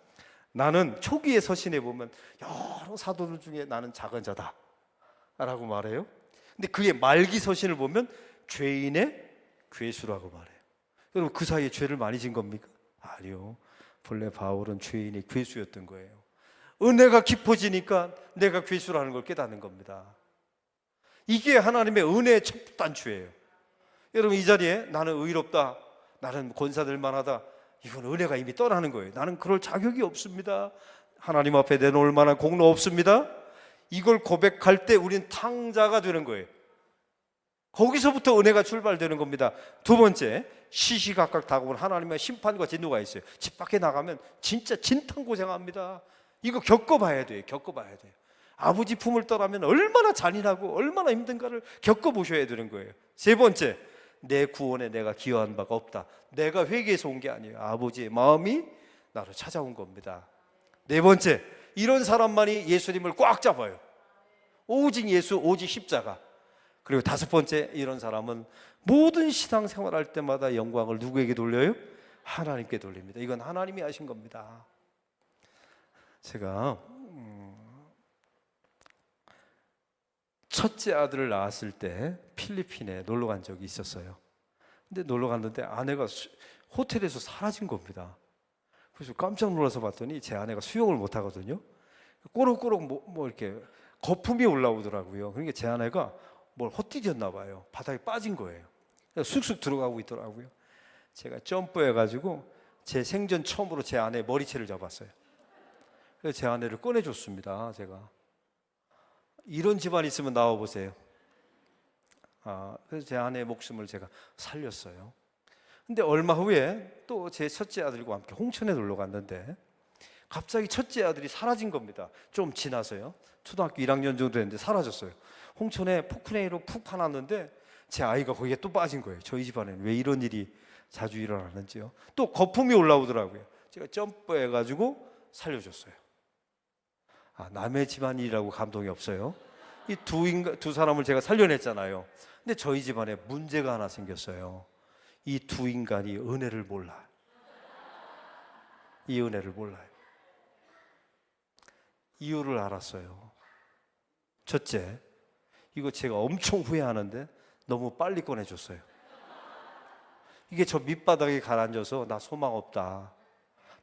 나는 초기의 서신에 보면 여러 사도들 중에 나는 작은 자다 라고 말해요. 근데 그의 말기 서신을 보면 죄인의 괴수라고 말해요. 여러분, 그 사이에 죄를 많이 진 겁니까? 아니요. 본래 바울은 죄인의 괴수였던 거예요. 은혜가 깊어지니까 내가 괴수라는 걸 깨닫는 겁니다. 이게 하나님의 은혜의 첫 단추예요. 여러분, 이 자리에 나는 의롭다, 나는 권사될 만하다, 이건 은혜가 이미 떠나는 거예요. 나는 그럴 자격이 없습니다. 하나님 앞에 내놓을 만한 공로 없습니다. 이걸 고백할 때 우린 탕자가 되는 거예요. 거기서부터 은혜가 출발되는 겁니다. 두 번째, 시시각각 다가오는 하나님의 심판과 진노가 있어요. 집 밖에 나가면 진짜 진탕고생합니다. 이거 겪어봐야 돼요. 아버지 품을 떠나면 얼마나 잔인하고 얼마나 힘든가를 겪어보셔야 되는 거예요. 세 번째, 내 구원에 내가 기여한 바가 없다. 내가 회개해서 온 게 아니에요. 아버지의 마음이 나를 찾아온 겁니다. 네 번째, 이런 사람만이 예수님을 꽉 잡아요. 오직 예수, 오직 십자가. 그리고 다섯 번째, 이런 사람은 모든 신앙생활 할 때마다 영광을 누구에게 돌려요? 하나님께 돌립니다. 이건 하나님이 하신 겁니다. 제가 첫째 아들을 낳았을 때 필리핀에 놀러 간 적이 있었어요. 근데 놀러 갔는데 아내가 호텔에서 사라진 겁니다. 그래서 깜짝 놀라서 봤더니 제 아내가 수영을 못 하거든요. 꼬록꼬록 뭐 이렇게 거품이 올라오더라고요. 그러니까 제 아내가 뭘 헛디뎠나 봐요. 바닥에 빠진 거예요. 쑥쑥 들어가고 있더라고요. 제가 점프해가지고 제 생전 처음으로 제 아내의 머리채를 잡았어요. 그래서 제 아내를 꺼내줬습니다. 제가 이런 집안이 있으면 나와 보세요. 그래서 제 아내의 목숨을 제가 살렸어요. 근데 얼마 후에 또 제 첫째 아들과 함께 홍천에 놀러 갔는데 갑자기 첫째 아들이 사라진 겁니다. 좀 지나서요. 초등학교 1학년 정도 됐는데 사라졌어요. 홍천에 폭풍우로 푹 파놨는데 제 아이가 거기에 또 빠진 거예요. 저희 집안에는 왜 이런 일이 자주 일어나는지요. 또 거품이 올라오더라고요. 제가 점프해가지고 살려줬어요. 남의 집안일이라고 감동이 없어요. 이 두 사람을 제가 살려냈잖아요. 근데 저희 집안에 문제가 하나 생겼어요. 이 두 인간이 은혜를 몰라요. 이 은혜를 몰라요. 이유를 알았어요. 첫째, 이거 제가 엄청 후회하는데 너무 빨리 꺼내줬어요. 이게 저 밑바닥에 가라앉아서 나 소망 없다,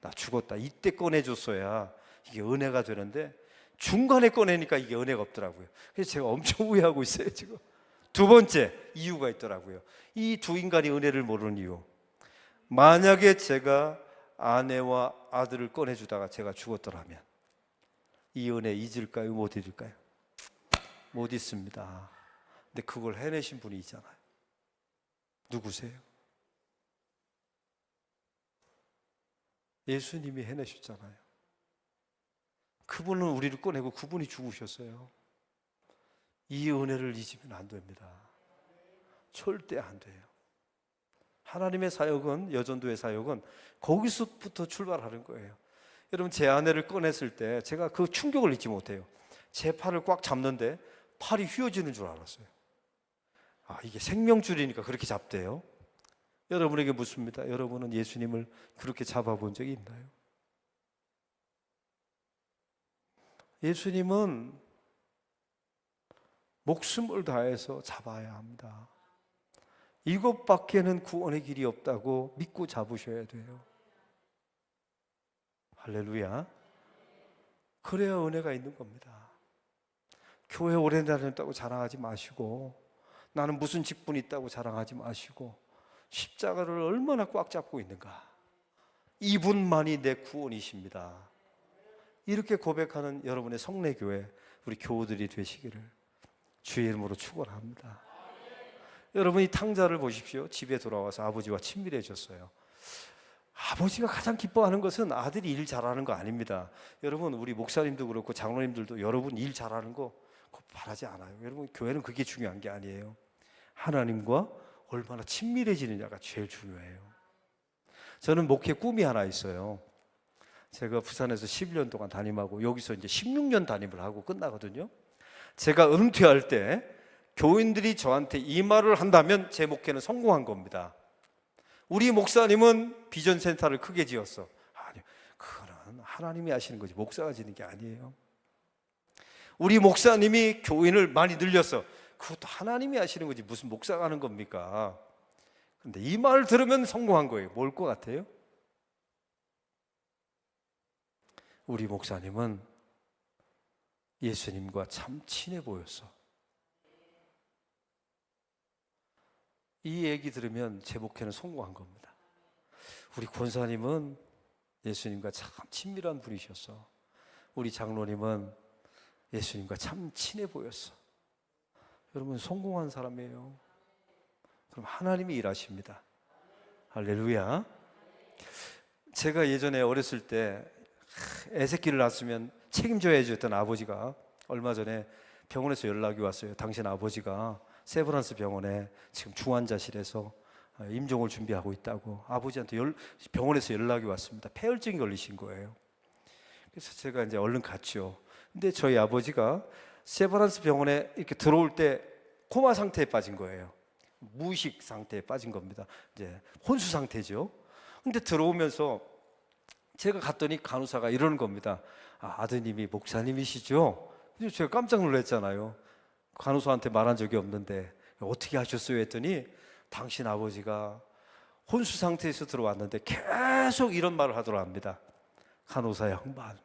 나 죽었다, 이때 꺼내줬어야 이게 은혜가 되는데 중간에 꺼내니까 이게 은혜가 없더라고요. 그래서 제가 엄청 후회하고 있어요 지금. 두 번째 이유가 있더라고요. 이 두 인간이 은혜를 모르는 이유. 만약에 제가 아내와 아들을 꺼내주다가 제가 죽었더라면 이 은혜 잊을까요? 못 잊을까요? 못 잊습니다. 근데 그걸 해내신 분이 있잖아요. 누구세요? 예수님이 해내셨잖아요. 그분은 우리를 꺼내고 그분이 죽으셨어요. 이 은혜를 잊으면 안 됩니다. 절대 안 돼요. 하나님의 사역은, 여전도의 사역은 거기서부터 출발하는 거예요. 여러분, 제 아내를 꺼냈을 때 제가 그 충격을 잊지 못해요. 제 팔을 꽉 잡는데 팔이 휘어지는 줄 알았어요. 이게 생명줄이니까 그렇게 잡대요. 여러분에게 묻습니다. 여러분은 예수님을 그렇게 잡아본 적이 있나요? 예수님은 목숨을 다해서 잡아야 합니다. 이것밖에는 구원의 길이 없다고 믿고 잡으셔야 돼요. 할렐루야. 그래야 은혜가 있는 겁니다. 교회 오래 다녔다고 자랑하지 마시고, 나는 무슨 직분이 있다고 자랑하지 마시고, 십자가를 얼마나 꽉 잡고 있는가. 이분만이 내 구원이십니다. 이렇게 고백하는 여러분의 성례교회, 우리 교우들이 되시기를 주의 이름으로 축원합니다. 여러분, 이 탕자를 보십시오. 집에 돌아와서 아버지와 친밀해졌어요. 아버지가 가장 기뻐하는 것은 아들이 일 잘하는 거 아닙니다. 여러분, 우리 목사님도 그렇고 장로님들도 여러분 일 잘하는 거 바라지 않아요. 여러분, 교회는 그게 중요한 게 아니에요. 하나님과 얼마나 친밀해지느냐가 제일 중요해요. 저는 목회 꿈이 하나 있어요. 제가 부산에서 11년 동안 담임하고 여기서 이제 16년 담임을 하고 끝나거든요. 제가 은퇴할 때 교인들이 저한테 이 말을 한다면 제 목회는 성공한 겁니다. 우리 목사님은 비전 센터를 크게 지었어. 아니요, 그거는 하나님이 하시는 거지 목사가 지는 게 아니에요. 우리 목사님이 교인을 많이 늘렸어. 그것도 하나님이 하시는 거지 무슨 목사가 하는 겁니까? 근데 이 말을 들으면 성공한 거예요. 뭘 것 같아요? 우리 목사님은 예수님과 참 친해 보였어. 이 얘기 들으면 제 목회는 성공한 겁니다. 우리 권사님은 예수님과 참 친밀한 분이셨어. 우리 장로님은 예수님과 참 친해 보였어. 여러분, 성공한 사람이에요. 그럼 하나님이 일하십니다. 할렐루야. 제가 예전에 어렸을 때 애새끼를 낳았으면 책임져야 해줬던 아버지가 얼마 전에 병원에서 연락이 왔어요. 당신 아버지가 세브란스 병원에 지금 중환자실에서 임종을 준비하고 있다고 아버지한테 병원에서 연락이 왔습니다. 폐혈증이 걸리신 거예요. 그래서 제가 이제 얼른 갔죠. 근데 저희 아버지가 세브란스 병원에 이렇게 들어올 때 코마 상태에 빠진 거예요. 무의식 상태에 빠진 겁니다. 이제 혼수 상태죠. 근데 들어오면서 제가 갔더니 간호사가 이러는 겁니다. 아드님이 목사님이시죠? 제가 깜짝 놀랐잖아요. 간호사한테 말한 적이 없는데 어떻게 하셨어요? 했더니 당신 아버지가 혼수 상태에서 들어왔는데 계속 이런 말을 하더라 합니다. 간호사 양반,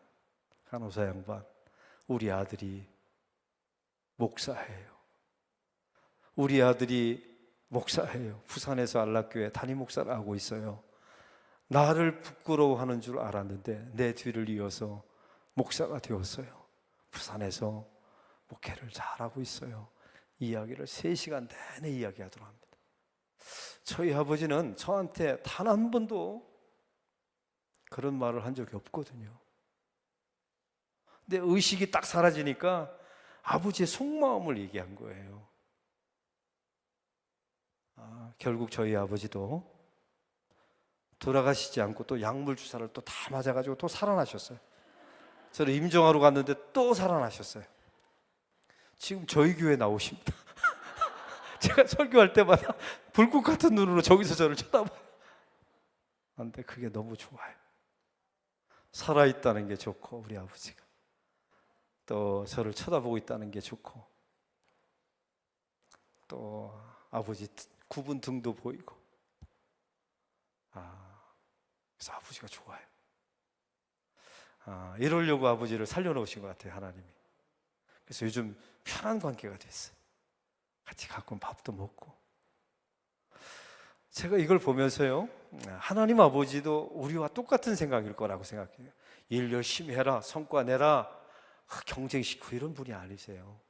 우리 아들이 목사예요. 우리 아들이 목사예요. 부산에서 안락교회 담임 목사를 하고 있어요. 나를 부끄러워하는 줄 알았는데 내 뒤를 이어서 목사가 되었어요. 부산에서 목회를 잘하고 있어요. 이야기를 3시간 내내 이야기하도록 합니다. 저희 아버지는 저한테 단 한 번도 그런 말을 한 적이 없거든요. 근데 의식이 딱 사라지니까 아버지의 속마음을 얘기한 거예요. 결국 저희 아버지도 돌아가시지 않고 또 약물 주사를 또 다 맞아가지고 또 살아나셨어요. 저를 임종하러 갔는데 또 살아나셨어요. 지금 저희 교회 나오십니다. 제가 설교할 때마다 불꽃 같은 눈으로 저기서 저를 쳐다봐요. 근데 그게 너무 좋아요. 살아있다는 게 좋고, 우리 아버지가 또 저를 쳐다보고 있다는 게 좋고, 또 아버지 굽은 등도 보이고, 그래서 아버지가 좋아요. 이러려고 아버지를 살려놓으신 것 같아요, 하나님이. 그래서 요즘 편한 관계가 됐어요. 같이 가끔 밥도 먹고. 제가 이걸 보면서요, 하나님 아버지도 우리와 똑같은 생각일 거라고 생각해요. 일 열심히 해라, 성과 내라, 경쟁시키고 이런 분이 아니세요.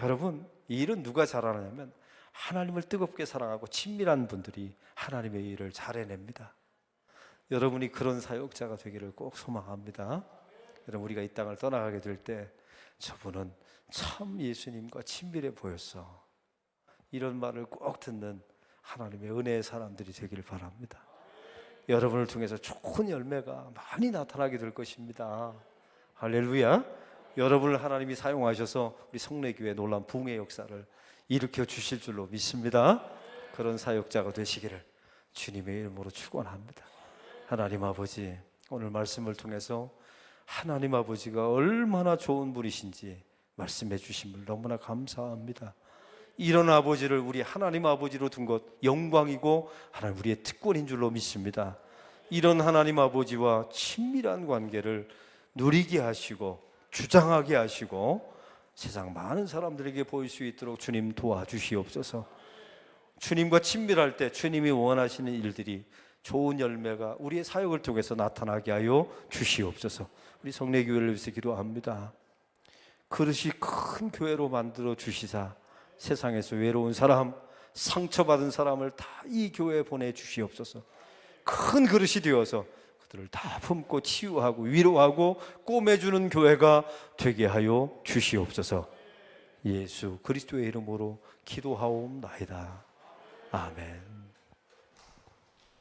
여러분, 이 일은 누가 잘하느냐면 하나님을 뜨겁게 사랑하고 친밀한 분들이 하나님의 일을 잘 해냅니다. 여러분이 그런 사역자가 되기를 꼭 소망합니다. 여러분, 우리가 이 땅을 떠나가게 될 때 저분은 참 예수님과 친밀해 보였어, 이런 말을 꼭 듣는 하나님의 은혜의 사람들이 되기를 바랍니다. 여러분을 통해서 좋은 열매가 많이 나타나게 될 것입니다. 할렐루야. 여러분을 하나님이 사용하셔서 우리 성례교회 놀라운 부흥의 역사를 일으켜 주실 줄로 믿습니다. 그런 사역자가 되시기를 주님의 이름으로 축원합니다. 하나님 아버지, 오늘 말씀을 통해서 하나님 아버지가 얼마나 좋은 분이신지 말씀해 주심을 너무나 감사합니다. 이런 아버지를 우리 하나님 아버지로 둔 것 영광이고 하나님 우리의 특권인 줄로 믿습니다. 이런 하나님 아버지와 친밀한 관계를 누리게 하시고 주장하게 하시고 세상 많은 사람들에게 보일 수 있도록 주님 도와주시옵소서. 주님과 친밀할 때 주님이 원하시는 일들이, 좋은 열매가 우리의 사역을 통해서 나타나게 하여 주시옵소서. 우리 성례교회를 위해서 기도합니다. 그릇이 큰 교회로 만들어 주시사 세상에서 외로운 사람, 상처받은 사람을 다 이 교회에 보내주시옵소서. 큰 그릇이 되어서 그들을 다 품고 치유하고 위로하고 꼬매주는 교회가 되게 하여 주시옵소서. 예수 그리스도의 이름으로 기도하옵나이다. 아멘.